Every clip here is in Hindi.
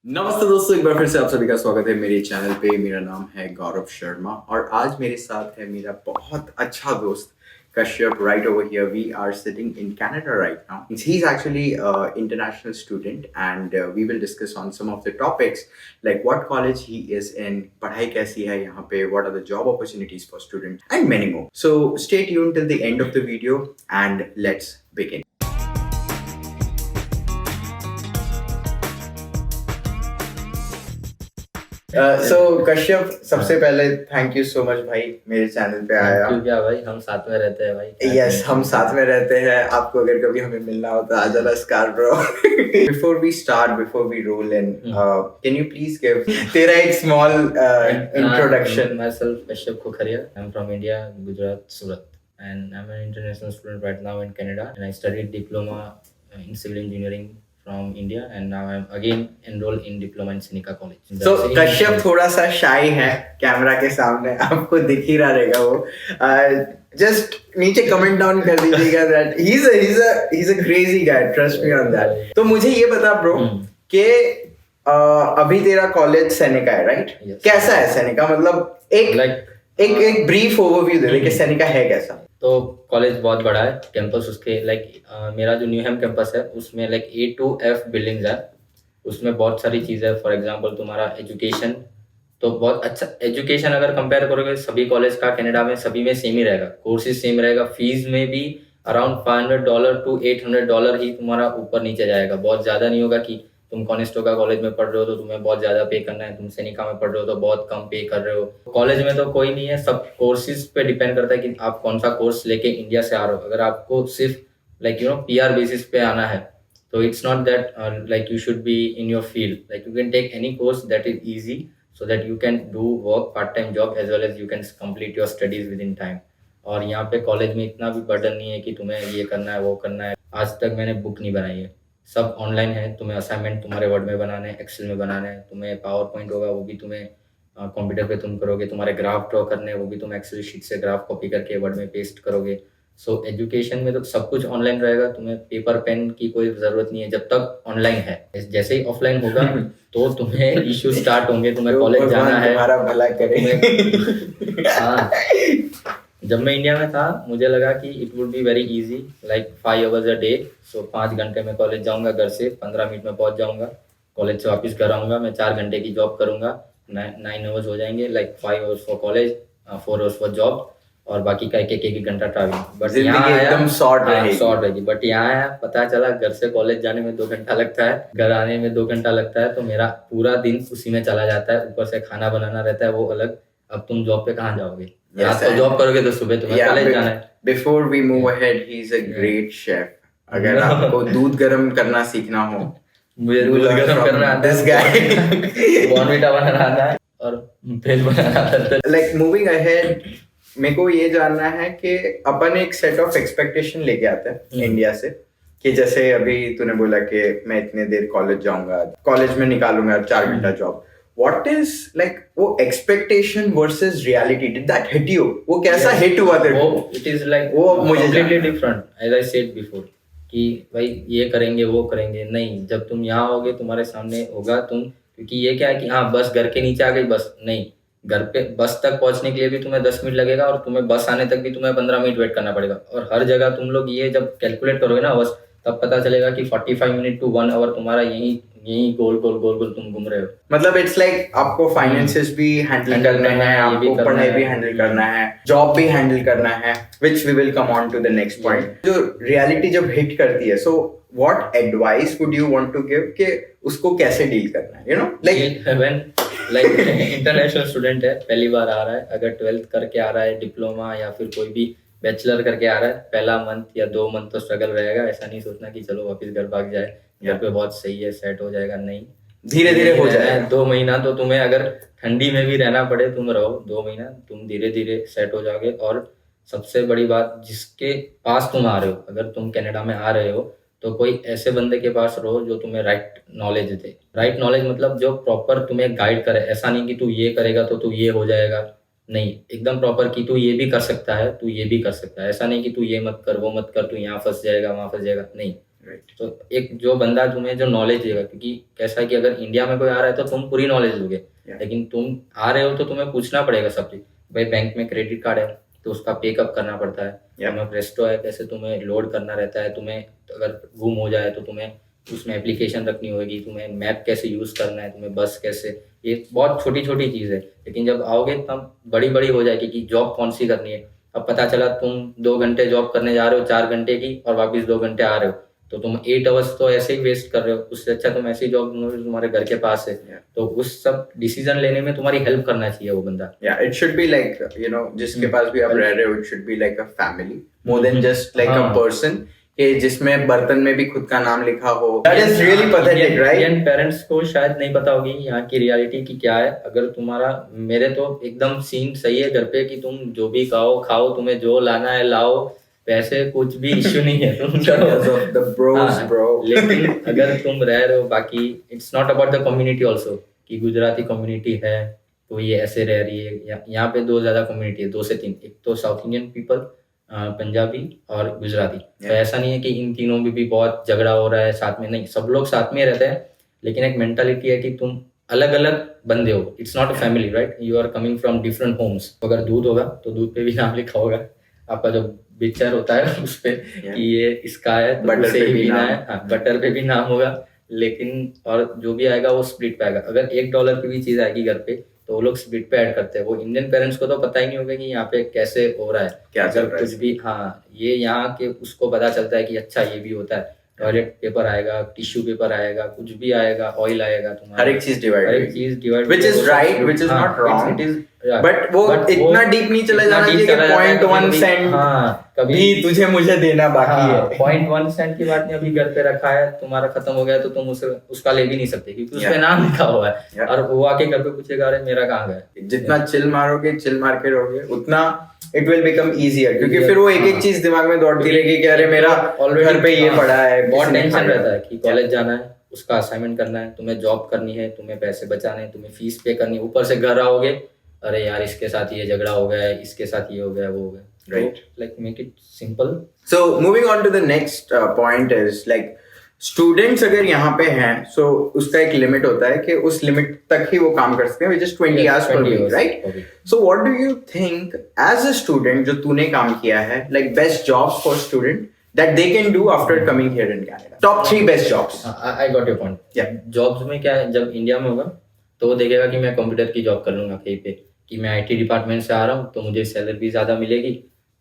नमस्ते दोस्तों, एक बार फिर से आप सभी का स्वागत है मेरे चैनल पे। मेरा नाम है गौरव शर्मा और आज मेरे साथ है मेरा बहुत अच्छा दोस्त Kashyap. Right over here we are sitting in Canada right now. He is actually international student and we will discuss on some of the topics like what college he is in, पढ़ाई कैसी है यहाँ पे, what are the job opportunities for student and many more. So stay tuned till the end of the video and let's begin. So Kashyap, सबसे पहले थैंक यू सो मच भाई मेरे चैनल पे आया। क्यों क्या भाई, हम साथ में रहते हैं भाई। यस, हम साथ में रहते हैं। आपको अगर कभी हमें मिलना हो तो आ जाना Scarborough. Before we start, before we roll in, can you please give तेरा एक small introduction? Myself Kashyap Kokharia. I'm from India, Gujarat, Surat, and I'm an international student right now in Canada. And I studied diploma in civil engineering from India, and now I'm again enrolled in diploma in Seneca College. So Kashyap थोड़ा सा शाई है कैमरा के सामने, आपको दिख ही रहा रहेगा वो। जस्ट नीचे कमेंट डाउन कर दीजिएगा that he's a crazy guy, trust me on that। तो मुझे ये बता ब्रो कि अभी तेरा कॉलेज सेनेका है राइट? कैसा है सेनेका? मतलब एक ब्रीफ ओवरव्यू दे दे कि सेनेका है कैसा। तो कॉलेज बहुत बड़ा है, कैंपस उसके मेरा जो न्यूहैम कैंपस है उसमें A to F बिल्डिंग्स है। उसमें बहुत सारी चीज़ें, फॉर एग्जांपल तुम्हारा एजुकेशन, तो बहुत अच्छा एजुकेशन अगर कंपेयर करोगे सभी कॉलेज का कनाडा में, सभी में सेम ही रहेगा, कोर्सेज सेम रहेगा। फीस में भी अराउंड $500 to $800 ही तुम्हारा ऊपर नीचे जाएगा। बहुत ज़्यादा नहीं होगा कि तुम कॉनिस्टोगा कॉलेज में पढ़ रहे हो तो तुम्हें बहुत ज़्यादा पे करना है, तुम सेनिका में पढ़ रहे हो तो बहुत कम पे कर रहे हो। कॉलेज में तो कोई नहीं है, सब कोर्सेज पे डिपेंड करता है कि आप कौन सा कोर्स लेके इंडिया से आ रहे हो। अगर आपको सिर्फ PR बेसिस पे आना है तो it's not that you should be in your field, you can take any course that is easy so that you can do work part time job as well as you can complete your studies within time। और यहाँ पे कॉलेज में इतना भी बर्डन नहीं है कि तुम्हें ये करना है वो करना है। आज तक मैंने बुक नहीं बनाई है, सब ऑनलाइन है। तुम्हें असाइनमेंट तुम्हारे वर्ड में बनाने हैं, एक्सेल में बनाने हैं, तुम्हें पावर पॉइंट होगा वो भी तुम्हें कंप्यूटर पे तुम करोगे, तुम्हारे ग्राफ ड्रॉ करने हैं वो भी तुम एक्सेल शीट से ग्राफ कॉपी करके वर्ड में पेस्ट करोगे। सो एजुकेशन में तो सब कुछ ऑनलाइन रहेगा, तुम्हें पेपर पेन की कोई जरूरत नहीं है जब तक ऑनलाइन है। जैसे ही ऑफलाइन होगा तो तुम्हें इश्यू स्टार्ट होंगे, तुम्हें कॉलेज जाना है, तुम्हारा भला करे। हाँ, जब मैं इंडिया में था मुझे लगा कि it would be very easy, 5 hours a day। सो 5 घंटे में कॉलेज जाऊंगा, घर से 15 मिनट में पहुंच जाऊंगा, कॉलेज से वापस घर आऊंगा, मैं 4 घंटे की जॉब करूंगा, 9 hours हो जाएंगे, 5 hours for college, 4 hours for job, और बाकी का एक घंटा ट्रैवलिंग। बट यहाँ एकदम शॉर्ट रहेगी। बट यहाँ आया, पता चला घर से कॉलेज जाने में 2 घंटा लगता है, घर आने में 2 घंटा लगता है, तो मेरा पूरा दिन उसी में चला जाता है। ऊपर से खाना बनाना रहता है वो अलग। अब तुम जॉब पे कहाँ जाओगे? रात को जॉब करोगे तो सुबह तुम्हें कॉलेज जाना है। Before we move ahead, he is a great chef. अगर आपको दूध गर्म करना सीखना हो, मुझे दूध गर्म करना आता है, बॉर्नविटा बनाना आता है और भेल बनाना आता है। लाइक मूविंग अहेड, मेरे को ये जानना है कि अपन एक सेट ऑफ एक्सपेक्टेशन लेके आते हैं इंडिया से कि जैसे अभी तूने बोला कि मैं इतने देर कॉलेज जाऊंगा, कॉलेज में निकालूंगा 4 घंटा जॉब। What is वो expectation versus reality? Did that hit you? वो कैसा hit हुआ तेरे को? It is वो मुझे completely different, as I said before, कि भाई ये करेंगे वो करेंगे। नहीं, जब तुम यहाँ आओगे तुम्हारे सामने होगा तुम, क्योंकि ये क्या है कि हाँ बस घर के नीचे आ गई बस, नहीं, घर पे बस तक पहुंचने के लिए भी तुम्हें 10 मिनट लगेगा और तुम्हें बस आने तक भी तुम्हें 15 मिनट वेट करना पड़ेगा। और हर जगह तुम लोग ये जब कैलकुलेट करोगे ना बस, तब पता चलेगा कि 45 मिनट to 1 hour तुम्हारा यही गोल तुम घूम रहे हो। मतलब इट्स आपको फाइनेंसेस भी हैंडल करना है, आपको पढ़ाई भी हैंडल करना है, जॉब भी हैंडल करना है, which we will come on to the next point. जो रियलिटी जब हिट करती है, so what advice would you want to give कि उसको कैसे डील करना है? यू नो, इंटरनेशनल स्टूडेंट है, पहली बार आ रहा है, अगर 12th करके आ रहा है, डिप्लोमा या फिर कोई भी बैचलर करके आ रहा है, पहला मंथ या 2 मंथ तो स्ट्रगल रहेगा। ऐसा नहीं सोचना कि चलो वापस घर भाग जाए, घर पे बहुत सही है, सेट हो जाएगा। नहीं, धीरे धीरे हो जाएगा। 2 महीना तो तुम्हें अगर ठंडी में भी रहना पड़े तुम रहो, 2 महीना तुम धीरे धीरे सेट हो जाओगे। और सबसे बड़ी बात, जिसके पास तुम आ रहे हो, अगर तुम कनाडा में आ रहे हो तो कोई ऐसे बंदे के पास रहो जो तुम्हें राइट नॉलेज दे। राइट नॉलेज मतलब जो प्रॉपर तुम्हें गाइड करे। ऐसा नहीं कि तू ये करेगा तो तू ये हो जाएगा, नहीं, एकदम प्रॉपर कि तू ये भी कर सकता है, तू ये भी कर सकता है। ऐसा नहीं कि तू ये मत कर वो मत कर, तू यहाँ फंस जाएगा वहां फंस जाएगा, नहीं। राइट। तो एक जो बंदा तुम्हें जो नॉलेज देगा, क्योंकि कैसा है कि अगर इंडिया में कोई आ रहा है तो तुम पूरी नॉलेज दोगे, लेकिन तुम आ रहे हो तो तुम्हें पूछना पड़ेगा सब चीज। भाई बैंक में क्रेडिट कार्ड है तो उसका पेकअप करना पड़ता है, तुम्हें प्रेस्टो है कैसे तुम्हें लोड करना रहता है, तुम्हें अगर गुम हो जाए तो तुम्हें उसमें एप्लीकेशन रखनी होगी, तुम्हें मैप कैसे यूज करना है, तुम्हें बस कैसे, ये बहुत छोटी छोटी चीज है। लेकिन जब आओगे तब बड़ी बड़ी हो जाएगी कि जॉब कौन सी करनी है। अब पता चला तुम 2 घंटे जॉब करने जा रहे हो 4 घंटे की और वापिस 2 घंटे आ रहे हो, तो तुम 8 आवर्स तो ऐसे ही वेस्ट कर रहे हो। उससे अच्छा तुम ऐसी जॉब ढूंढो जो तुम्हारे घर के पास है। तो उस सब डिसीजन लेने में तुम्हारी हेल्प करना चाहिए वो बंदा। इट शुड बी लाइक जिसके पास भी आप रह रहे हो, it should be like a family more than just like a person कि जिसमें बर्तन में भी खुद का नाम लिखा हो। That is really pathetic, right? Indian parents को शायद नहीं पता होगी यहाँ की रियलिटी की क्या है। अगर तुम्हारा, मेरे तो एकदम सीन सही है घर पे कि तुम जो भी खाओ, तुम्हें जो लाना है लाओ, पैसे कुछ भी इश्यू नहीं है, तुम करो। लेकिन अगर तुम रह रहे हो, बाकी it's not about the community also, कि गुजराती कम्युनिटी है तो ये ऐसे रह रही है। यहाँ पे 2 ज्यादा कम्युनिटी है, 2 से 3। एक तो साउथ इंडियन पीपल, पंजाबी और गुजराती। तो ऐसा नहीं है कि इन तीनों में भी बहुत झगड़ा हो रहा है साथ में, नहीं, सब लोग साथ में रहते हैं। लेकिन एक मेंटालिटी है कि तुम अलग अलग बंदे हो, it's not a family, right? You are coming from different homes. अगर दूध होगा तो दूध पे भी नाम लिखा होगा, आपका जो बिचर होता है उस पे कि ये इसका है तो बटर उसे पे ही भी पीना नाम। है। हाँ, बटर पे भी नाम होगा। लेकिन और जो भी आएगा वो स्प्लिट पे आएगा। अगर $1 की भी चीज आएगी घर पे तो वो लोग स्प्लिट पे ऐड करते हैं। वो इंडियन पेरेंट्स को तो पता ही नहीं होगा कि यहाँ पे कैसे हो रहा है, क्या चल अगर रहा है। कुछ भी। हाँ, ये यहाँ के उसको पता चलता है कि अच्छा ये भी होता है। टॉयलेट पेपर आएगा, टिश्यू पेपर आएगा, कुछ भी आएगा, ऑयल आएगा, तुम्हारा हर एक चीज डिवाइड, हर एक चीज divide, which is right, which is not wrong, it is. But वो इतना डीप नहीं चला जाना चाहिए कि 0.1 सेंट भी तुझे मुझे देना बाकी है। 0.1 सेंट की बात नहीं, अभी घर पे रखा है, तुम्हारा खत्म हो गया तो तुम उसे उसका ले भी नहीं सकते क्योंकि उस पे नाम लिखा हुआ है। और वो आके घर पे पूछेगा अरे मेरा कहाँ गया। जितना चिल मारोगे, चिल मार के रहोगे, उतना इट विल बिकम इजियर, क्योंकि फिर वो एक एक चीज दिमाग में दौड़ती रहेगी कि अरे मेरा घर पे ये पड़ा है। बहुत टेंशन रहता है कि कॉलेज जाना है, उसका असाइनमेंट करना है, तुम्हें जॉब करनी है, तुम्हें पैसे बचाने हैं, तुम्हें फीस पे करनी है, ऊपर से घर आओगे अरे यार इसके साथ ये झगड़ा हो गया है, इसके साथ ये हो गया, वो हो गया। Right. Like make it simple. So moving on to the next point is like students अगर यहाँ पे हैं, so उसका एक लिमिट होता है कि उस लिमिट तक ही वो काम कर सकते हैं, which is 20 hours per week, right? So what do you think as a student जो तूने काम किया है, like best jobs for student that they can do after coming here in Canada? Top 3 best jobs. I got your point. Yeah. Jobs में क्या है, जब इंडिया में होगा तो वो देखेगा कि मैं कंप्यूटर की जॉब कर लूंगा कहीं पे, कि मैं IT डिपार्टमेंट से आ रहा हूँ तो मुझे सैलरी भी ज़्यादा मिलेगी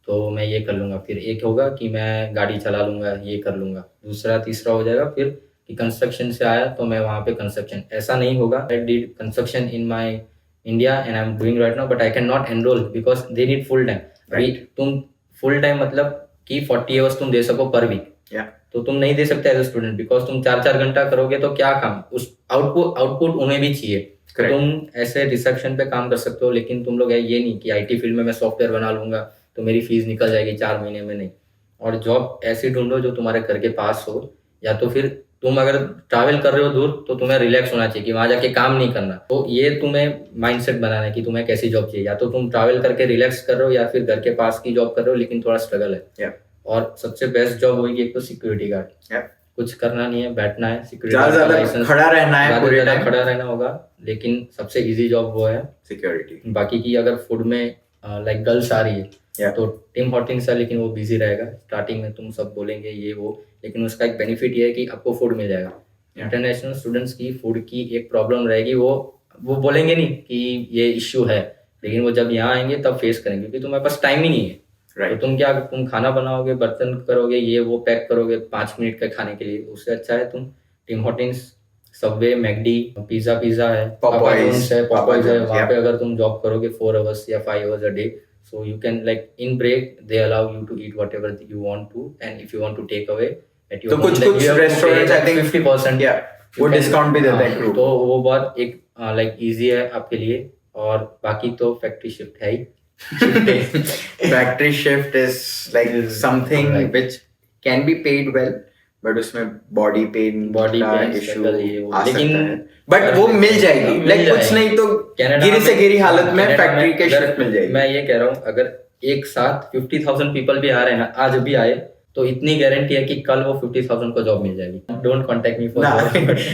तो मैं ये कर लूंगा। फिर एक होगा कि मैं गाड़ी चला लूंगा, ये कर लूंगा। दूसरा तीसरा हो जाएगा फिर कि कंस्ट्रक्शन से आया तो मैं वहाँ पे कंस्ट्रक्शन। ऐसा नहीं होगा I did construction in my India and I am doing right now but I can not enrol because they need full time. Right, तुम फुल टाइम मतलब कि 40 आवर्स तुम दे सको पर वीक, तो तुम नहीं दे सकते एज ए स्टूडेंट, बिकॉज तुम 4-4 घंटा करोगे तो क्या काम, उस आउटपुट उन्हें भी चाहिए। तो तुम ऐसे रिसेप्शन पे काम कर सकते हो, लेकिन तुम लोग ये नहीं कि IT फील्ड में मैं सॉफ्टवेयर बना लूंगा तो मेरी फीस निकल जाएगी 4 महीने में, नहीं। और जॉब ऐसी ढूंढो जो तुम्हारे घर के पास हो, या तो फिर तुम अगर ट्रैवल कर रहे हो दूर तो तुम्हें रिलैक्स होना चाहिए कि वहां जाके काम नहीं करना। तो ये तुम्हें माइंडसेट बनाना है कि तुम्हें कैसी जॉब चाहिए, या तो तुम ट्रैवल करके रिलैक्स कर रहे हो या फिर घर के पास की जॉब कर रहे हो लेकिन थोड़ा स्ट्रगल है। और सबसे बेस्ट जॉब होगी एक तो सिक्योरिटी गार्ड। कुछ करना नहीं है, बैठना है, सिक्योरिटी लाइसेंस, खड़ा रहना है, पूरे टाइम खड़ा रहना होगा, लेकिन सबसे इजी जॉब वो है सिक्योरिटी। बाकी की अगर फूड में लाइक गर्ल्स आ रही है तो टिम हॉर्टिंग्स है, लेकिन वो बिजी रहेगा स्टार्टिंग में, तुम सब बोलेंगे ये वो, लेकिन उसका एक बेनिफिट ये है कि आपको फूड मिल जाएगा। इंटरनेशनल स्टूडेंट्स की फूड की एक प्रॉब्लम रहेगी, वो बोलेंगे नहीं कि ये इश्यू है, लेकिन वो जब यहाँ आएंगे तब फेस करेंगे क्योंकि तुम्हारे पास टाइम ही नहीं है। तो तुम खाना बनाओगे, बर्तन करोगे, ये वो पैक करोगे 5 मिनट के खाने के लिए, उससे अच्छा है तुम टिम हॉर्टिंग्स, सबवे, मैकडी, पिज्जा है, पॉपॉइज है, वहाँ पे अगर तुम जॉब करोगे 4 आवर्स या 5 hours a day, so you can like in break they allow you to eat whatever you want to, and if you want to take away at your तो कुछ रेस्टोरेंट्स आई थिंक 50% वो डिस्काउंट भी देते हैं। तो वो बहुत एक लाइक इजी है आपके लिए। और बाकी तो फैक्ट्री शिफ्ट है ही। Factory shift is like something which can be paid well, but उसमें बॉडी पेन इशू आ सकता है, बट वो मिल जाएगी। लाइक कुछ नहीं तो गिरी से गिरी हालत में फैक्ट्री के शिफ्ट मिल जाएगी। मैं ये कह रहा हूँ अगर एक साथ 50,000 पीपल भी आ रहे हैं ना, आज भी आए तो इतनी गारंटी है कि कल वो 50,000 को जॉब मिल जाएगी. डोंट कॉन्टेक्ट मी फॉर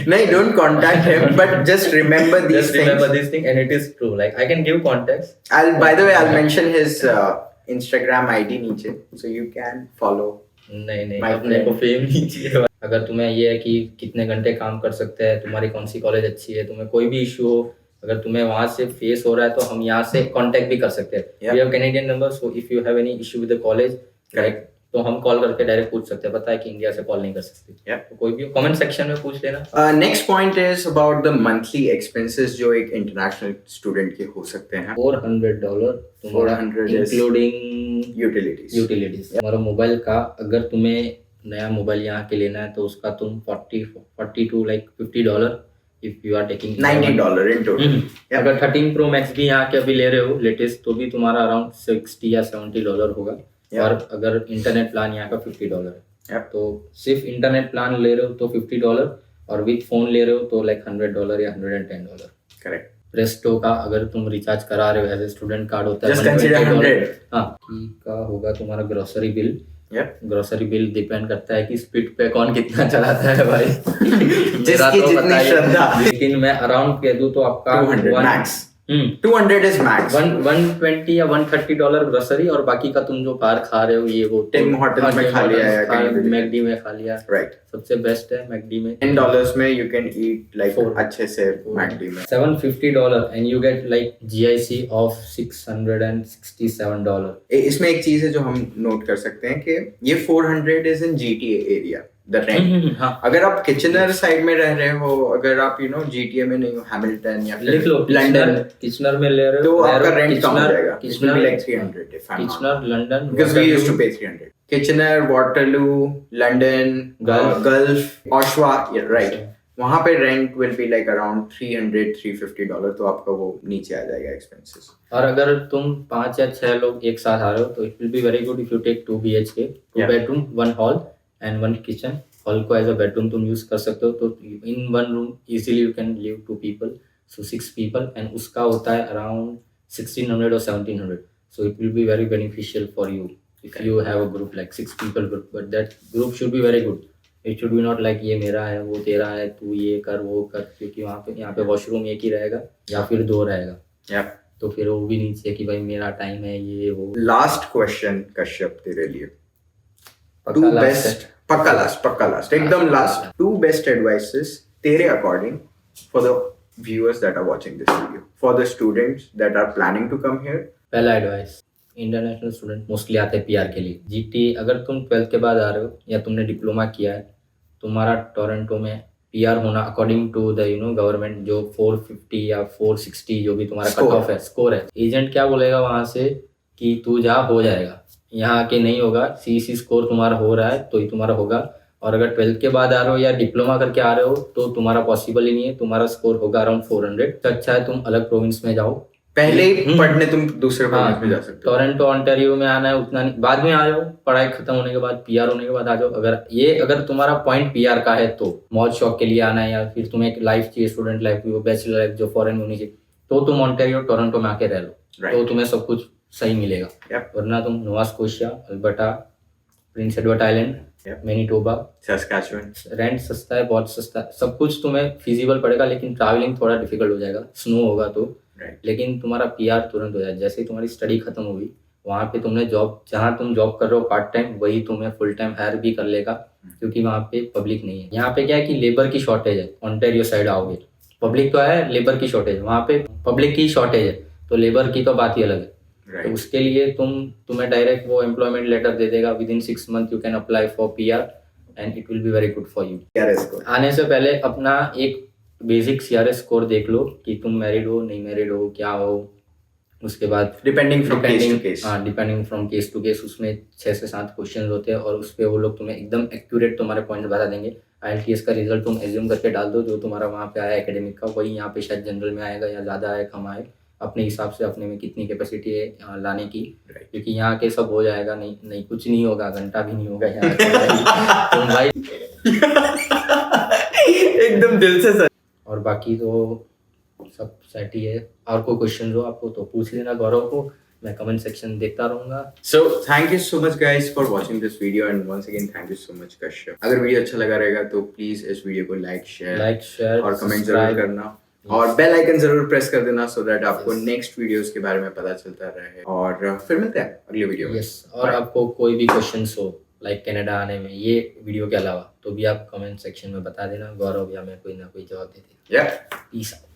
नहीं, don't contact him, but just remember these just remember things. this thing, and it is true. Like I can give contacts. By the way, I'll mention his Instagram ID नीचे, so you can follow. नहीं My अपने friend. को फेम नहीं चाहिए. अगर तुम्हें ये है कि कितने घंटे काम कर सकते हैं, तुम्हारी कौन सी कॉलेज अच्छी है, तुम्हें कोई भी इशू हो, अगर तुम्हें वहां से फेस हो रहा है तो हम यहाँ से कांटेक्ट भी कर सकते हैं. Yeah. We have Canadian number, so if you have any issue with the college, right, तो हम कॉल करके डायरेक्ट पूछ सकते हैं. पता है कि इंडिया से कॉल नहीं कर सकते. Yeah. तो कोई भी कमेंट सेक्शन में पूछ लेना. Next point is about the monthly expenses जो एक international student के हो सकते हैं. $400 तुम्हारा 400 is इंक्लूडिंग utilities. यूटिलिटीज. तुम्हारा मोबाइल का, अगर तुम्हें नया मोबाइल यहाँ के लेना है तो उसका तुम 40 to like $50 if you are taking $90 in total. Yeah. अगर 13 Pro Max भी यहाँ के अभी ले रहे हो लेटेस्ट, तो भी तुम्हारा अराउंड $60 या $70 होगा. Yeah. और अगर इंटरनेट प्लान यहाँ का $50 है. Yeah. तो सिर्फ इंटरनेट प्लान ले रहे हो तो $50, और विद फोन ले रहे हो तो लाइक $100 या $110. Correct. प्रेस्टो का अगर तुम रिचार्ज करा रहे हो एज ए स्टूडेंट कार्ड होता है Just consider $100. हाँ, का होगा तुम्हारा grocery bill. Yeah. Grocery bill depend करता है कि स्पीड पे कौन कितना चलाता है भाई. मेरा जिसकी तो जितनी पता ही है. श्रद्धा. लेकिन मैं अराउंड कह दूं तो आपका 200 one- max. 200 is max. 120 या $130 ग्रोसरी, और बाकी का तुम जो बाहर खा रहे हो ये वो Tim Hortons में खा लिया या कहीं भी. मैकडी में खा लिया. Right. सबसे बेस्ट है मैकडी में. $10 में you can eat like Four. अच्छे से McD में. $750 and you get like GIC of $667. इसमें एक चीज है जो हम नोट कर सकते हैं कि ये 400 is in GTA area, the rent. हाँ, अगर आप किचनर साइड में रह रहे हो, अगर आप GTA में नहीं हो, हैमिल्टन या लिख लो लंदन, किचनर में ले रहे हो तो आपका रेंट कम हो किचनर जाएगा. It will be like 300 if I'm not. Kitchener London, Because we used to pay 300. Kitchener, Waterloo, London, Gulf, Oshawa, yeah, right. वहाँ पे rent will be like around $300-350, तो आपका वो नीचे आ जाएगा एक्सपेंसेस. और अगर तुम 5 या 6 लोग एक साथ आ रहे हो तो it will be very good if you take 2 BHK, 2 bedroom, 1 hall and 1 kitchen. Hall को एज अ बेडरूम तुम यूज कर सकते हो, तो in 1 room easily you can live 2 people, सो 6 people, एंड उसका होता है around 1600 or 1700. So it will be very beneficial for you if you have a group like 6 people group, but that group should be very good. It should be not like ये मेरा है वो तेरा है, तू ये कर वो कर, क्योंकि वहाँ पे यहाँ पे वॉशरूम एक ही रहेगा या फिर 2 रहेगा. Yeah. तो फिर वो भी नहीं चाहिए कि भाई मेरा टाइम है ये वो. लास्ट क्वेश्चन कश्यप तेरे लिए. पक्का टू last बेस्ट, पक्का लास्ट एकदम लास्ट. 2 बेस्ट एडवाइसेस तेरे according for the viewers that are watching this video, for the students that are planning to come here. पहला एडवाइस, इंटरनेशनल स्टूडेंट मोस्टली आते हैं पीआर के लिए. जीटी अगर तुम 12th के बाद आ रहे हो या तुमने डिप्लोमा किया है, तुम्हारा टोरंटो में पीआर होना अकॉर्डिंग टू द गवर्नमेंट जो 450 या 460 जो भी तुम्हारा कट ऑफ है, स्कोर है. एजेंट क्या बोलेगा वहां से कि तू जा, हो जाएगा. यहाँ आके नहीं होगा. सीईसी स्कोर तुम्हारा हो रहा है तो ही तुम्हारा होगा. और अगर 12th के बाद आ रहे हो या डिप्लोमा करके आ रहे हो तो तुम्हारा पॉसिबल ही नहीं है. तुम्हारा स्कोर होगा अराउंड 400. तो अच्छा है तुम अलग प्रोविंस में जाओ. पहले ही पढ़ने तुम दूसरे प्रोविंस में जा सकते हो. टोरंटो ऑन्टारियो में आना है उतना नहीं, बाद में आ जाओ. पढ़ाई खत्म होने के बाद, पीआर होने के बाद आ जाओ. अगर तुम्हारा पॉइंट पीआर का है तो मौज शौक के लिए आना है, या फिर तुम्हें एक लाइफ चाहिए, स्टूडेंट लाइफ, वो बैचलर लाइफ जो फॉरेन होनी चाहिए, तो तुम ऑन्टारियो टोरंटो में आके रह लो. Right. तो तुम्हें सब कुछ सही मिलेगा. Yep. वरना तुम Nova Scotia, Alberta, Prince Edward island, Yep. Manitoba, Saskatchewan. Rent सस्ता है, बहुत सस्ता है, सब कुछ तुम्हें फिजिबल पड़ेगा. लेकिन ट्रैवलिंग थोड़ा डिफिकल्ट हो जाएगा, स्नो होगा तो. Right. लेकिन तुम्हारा पीआर तुरंत हो जाए. जैसे ही तुम्हारी स्टडी खत्म होगी, वहाँ पे तुमने जॉब, जहाँ तुम जॉब कर रहे हो पार्ट टाइम, वही तुम्हें फुल टाइम हायर भी कर लेगा, क्योंकि वहाँ पे पब्लिक नहीं है. यहाँ पे क्या है कि लेबर की शॉर्टेज है. ऑन्टेरियो साइड आओगे, पब्लिक तो है, लेबर की शॉर्टेज. वहाँ पे पब्लिक की शॉर्टेज है, तो लेबर की तो बात ही अलग है. तो Right. उसके लिए तुम्हें डायरेक्ट वो एम्प्लॉयमेंट लेटर दे देगा. With in 6 months you can apply for PR and it will be very good for you. CRS को. आने से पहले अपना एक बेसिक CRS स्कोर देख लो कि तुम मैरिड हो, नहीं मैरिड हो, क्या हो. उसके बाद Depending from case to case. हाँ, depending from case to case. उसमें 6 से 7 क्वेश्चन होते हैं और उस पर वो लोग तुम्हें एकदम एक्यूरेट तुम्हारे पॉइंट बता देंगे. IELTS का रिजल्ट तुम एज्यूम करके डाल दो, जो तुम्हारा वहाँ पे आया एकेडमिक का, वही यहाँ पे शायद जनरल में आएगा, या ज़्यादा आए कम आए, अपने हिसाब से अपने में कितनी कैपेसिटी है लाने की. Right. क्योंकि यहाँ के सब हो जाएगा. नहीं कुछ नहीं होगा, घंटा भी नहीं होगा यहाँ पे. तुम भाई एकदम दिल से सर. और बाकी तो सब सेट ही है. और कोई क्वेश्चन हो आपको तो पूछ लेना गौरव को, मैं कमेंट सेक्शन देखता रहूंगा। So thank you so much guys for watching this video and once again thank you so much Kashyap. अगर वीडियो अच्छा लगा रहेगा तो प्लीज इस वीडियो को लाइक शेयर और कमेंट जरूर करना और बेल आइकन जरूर प्रेस कर देना सो दैट आपको नेक्स्ट वीडियोस के बारे में पता चलता रहे। और फिर मिलते हैं अगले वीडियो में। और आपको कोई भी क्वेश्चंस हो लाइक कनाडा आने में ये वीडियो के अलावा तो भी आप कमेंट सेक्शन में बता देना, गौरव या मैं कोई ना कोई जवाब दे देंगे। Yeah. Peace out.